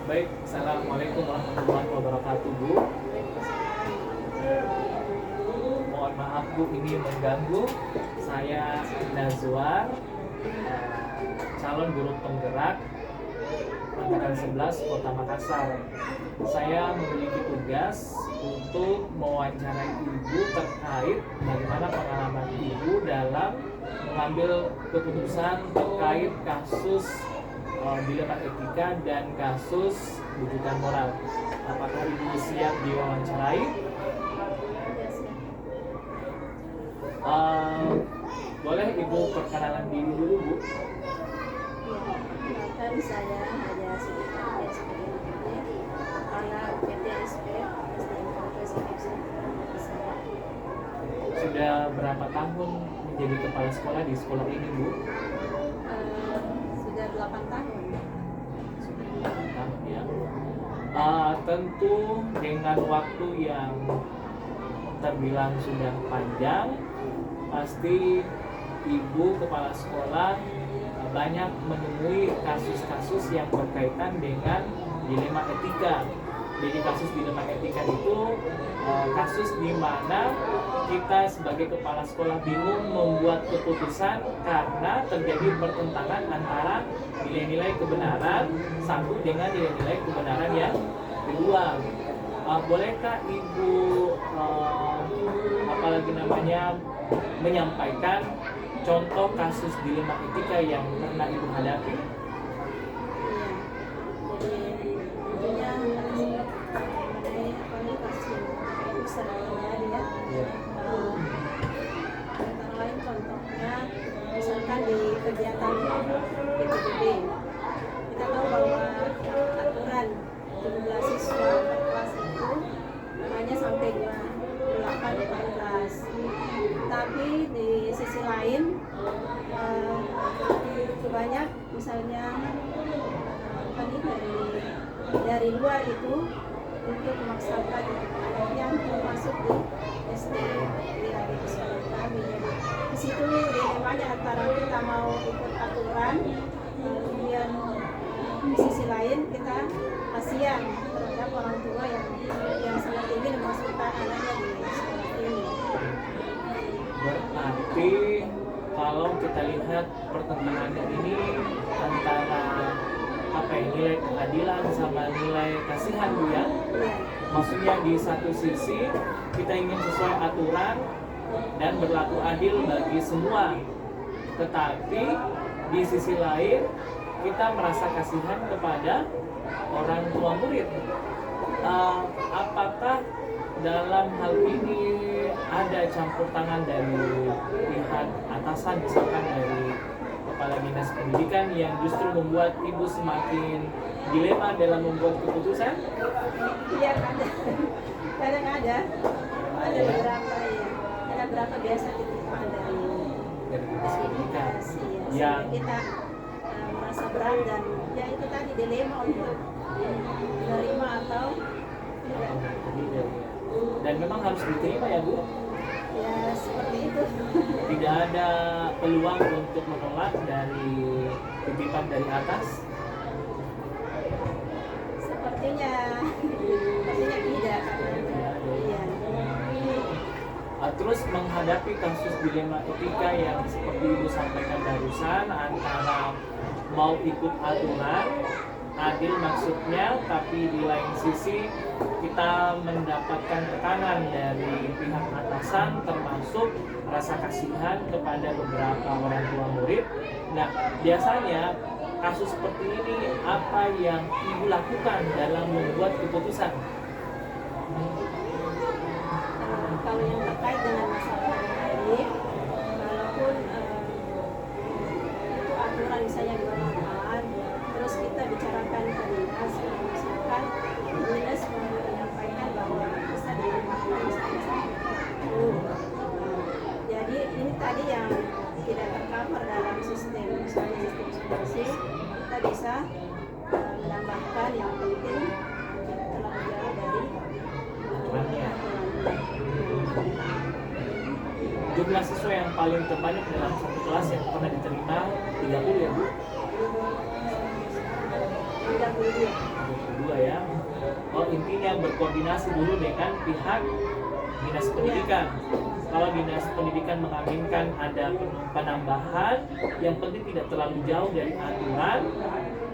Baik, Assalamualaikum warahmatullahi wabarakatuh, Bu. Mohon maaf, Bu, ini mengganggu. Saya Nazwar, calon guru penggerak Angkatan 11 Kota Makassar. Saya memiliki tugas untuk mewawancarai Ibu terkait bagaimana pengalaman Ibu dalam mengambil keputusan terkait kasus dilema etika dan kasus bujukan moral. Apakah Ibu siap diwawancarai? Boleh Ibu perkenalan diri dulu, Bu? Ya, saya hanya sekitar kepala PTSP SDN Kampus Makassar. Sudah berapa tahun menjadi kepala sekolah di sekolah ini, Bu? Sudah 8 tahun. Sudah 8 tahun ya. Tentu dengan waktu yang terbilang sudah panjang, pasti Ibu kepala sekolah banyak menemui kasus-kasus yang berkaitan dengan dilema etika. Jadi kasus dilema etika itu kasus di mana kita sebagai kepala sekolah bingung membuat keputusan karena terjadi pertentangan antara nilai-nilai kebenaran satu dengan nilai-nilai kebenaran yang kedua. Bolehkah Ibu menyampaikan contoh kasus dilema etika yang pernah Ibu hadapi? Iya. Jadi tentunya mengenai kasus itu sering terjadi ya. Antara lain contohnya misalkan di kegiatan PPDB, kita tahu bahwa aturan jumlah siswa per kelas itu hanya sampai 28 per kelas. Tapi di sisi lain banyak misalnya dari luar itu untuk memaksakan yang masuk di SD di sekolah kami. Jadi di situ dilemanya antara kita mau ikut aturan, kemudian di sisi lain kita kasihan terhadap orang tua yang sangat ingin memasukkan anaknya di sekolah ini. Berarti kalau kita lihat pertentangan ini antara nilai keadilan sama nilai kasihan, Bu ya. Maksudnya di satu sisi kita ingin sesuai aturan dan berlaku adil bagi semua, tetapi di sisi lain kita merasa kasihan kepada orang tua murid. Apakah dalam hal ini ada campur tangan dari pihak atasan, misalkan dari kepala dinas pendidikan yang justru membuat Ibu semakin dilema dalam membuat keputusan? Iya, kadang ada beberapa ya, ada beberapa biasa titipan dari dinas pendidikan yang kita merasa berat dan ya itu tadi dilema untuk menerima atau tidak. Dan memang harus diterima ya, Bu? Ya seperti itu. Tidak ada peluang untuk menolak dari titipan dari atas? Sepertinya tidak. Iya. Terus menghadapi kasus dilema etika yang seperti Ibu sampaikan barusan antara mau ikut aturan, adil maksudnya, tapi di lain sisi kita mendapatkan tekanan dari pihak atasan termasuk rasa kasihan kepada beberapa orang tua murid. Nah, biasanya kasus seperti ini apa yang Ibu lakukan dalam membuat keputusan? Kalau yang terkait dengan masalah tadi, walaupun itu aturan misalnya dibatalkan, terus kita bicarakan ke dinas, misalkan dinas menyampaikan bahwa bisa dilimpahkan misalnya. Jadi ini tadi yang tidak tercover dalam sistem, misalnya sistem supervisi, kita bisa menambahkan yang penting telah menjawab dari aturannya. Jumlah siswa yang paling terbanyak dalam satu kelas yang pernah diterima 30 ya, Bu? 30 32. 32 ya. Oh, intinya berkoordinasi dulu dengan pihak dinas pendidikan. Kalau dinas pendidikan mengaminkan ada penambahan, yang penting tidak terlalu jauh dari aturan,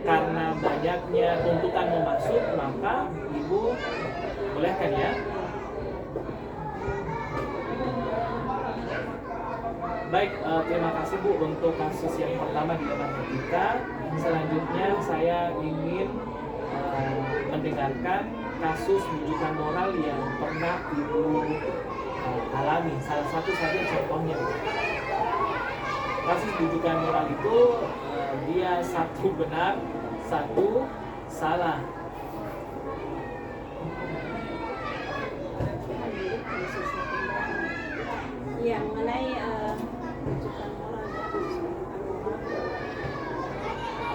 karena banyaknya tuntutan mau masuk, maka ibu bolehkan ya. Baik, terima kasih Bu untuk kasus yang pertama di dalam etika. Selanjutnya saya ingin mendengarkan kasus rujukan moral yang pernah Ibu alami. Salah satu saja contohnya. Kasus rujukan moral itu dia satu benar, satu salah. Ya, mengenai rujukan moral ya,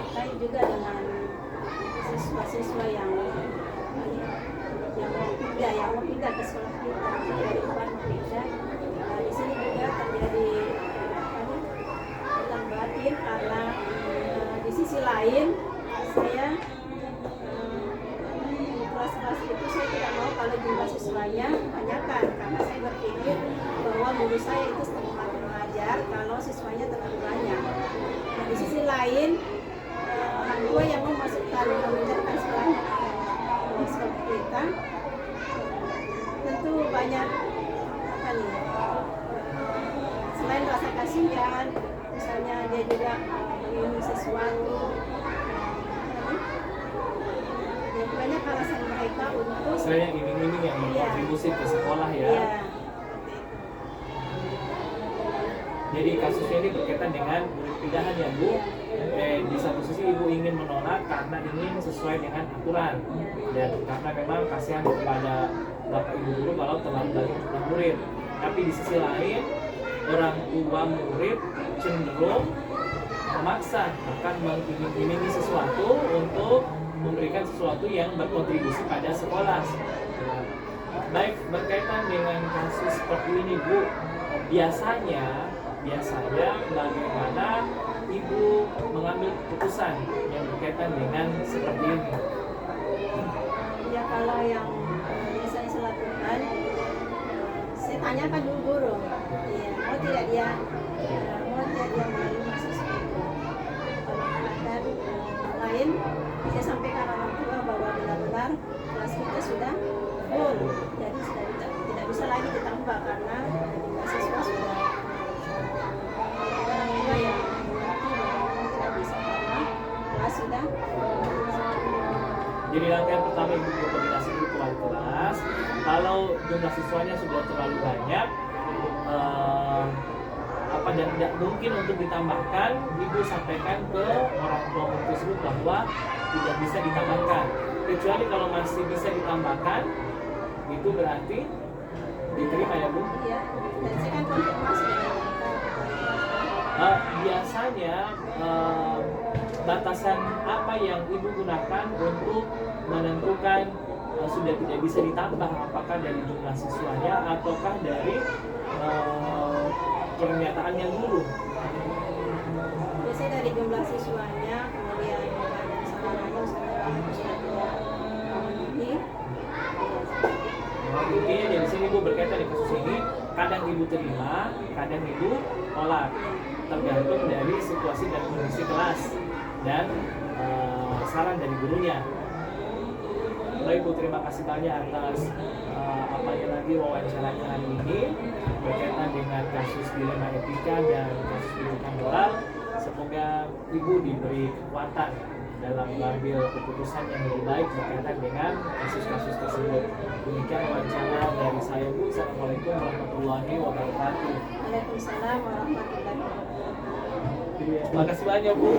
terkait juga dengan siswa-siswa yang mau pindah ke sekolah kita dari luar mau pindah. Di sini juga terjadi tentang batin karena di sisi lain saya kelas-kelas itu saya tidak mau kalau jumlah siswanya banyakkan, karena saya berpikir bahwa guru saya itu setengah mengajar kalau siswanya terlalu banyak. Nah, di sisi lain orang tua yang mau masukkan memindahkan sekolahnya ke sekolah kita tentu banyak apa nih, selain rasa kasihan, misalnya dia juga ingin sesuatu, ya banyak alasan mereka untuk Selain yang iming-iming yang berkontribusi ke sekolah ya. Iya. Jadi kasusnya ini berkaitan dengan murid pindahan ya Bu. Di satu sisi Ibu ingin menolak karena ingin sesuai dengan aturan, dan karena memang kasihan kepada Bapak Ibu guru kalau terlalu banyak jumlah murid. Tapi di sisi lain orang tua murid cenderung memaksa, bahkan mengiming-imingi sesuatu untuk memberikan sesuatu yang berkontribusi pada sekolah. Baik, berkaitan dengan kasus seperti ini Bu, biasanya bagaimana Ibu mengambil keputusan yang berkaitan dengan seperti ini? Ya, kalau yang biasanya saya lakukan, saya tanyakan dulu guru, ya, mau tidak dia melalui masuk sekolah. Kalau ada lain, saya sampaikan orang tua bahwa benar-benar kelas kita sudah full, jadi sudah tidak bisa lagi ditambah karena siswa sudah orang tua yang mengerti bahwa tidak bisa karena kelas sudah. Jadi langkah yang pertama Ibu berkoordinasi dulu ke wali kelas. Kalau jumlah siswanya sudah terlalu banyak, dan tidak mungkin untuk ditambahkan, Ibu sampaikan ke orang tua murid tersebut bahwa tidak bisa ditambahkan. Kecuali kalau masih bisa ditambahkan, itu berarti diterima ya Bu? Iya, dan saya kan konfirmasi dengan biasanya batasan apa yang Ibu gunakan untuk menentukan sudah tidak bisa ditambah, apakah dari jumlah siswanya ataukah dari pernyataannya guru? Biasanya dari jumlah siswanya, kemudian keadaan sarananya sudah memenuhi. Intinya dari sini Bu, berkaitan di kasus ini, kadang Ibu terima, kadang Ibu tolak, tergantung dari situasi dan kondisi kelas dan saran dari gurunya. Baik Bu, terima kasih banyak atas wawancaranya hari ini berkaitan dengan kasus dilema etika dan kasus rujukan moral. Semoga Ibu diberi kekuatan dalam mengambil keputusan yang lebih baik berkaitan dengan kasus-kasus tersebut. Demikian wawancara dari saya Bu. Assalamualaikum warahmatullahi wabarakatuh. Waalaikumsalam warahmatullahi wabarakatuh. Terima kasih banyak Bu.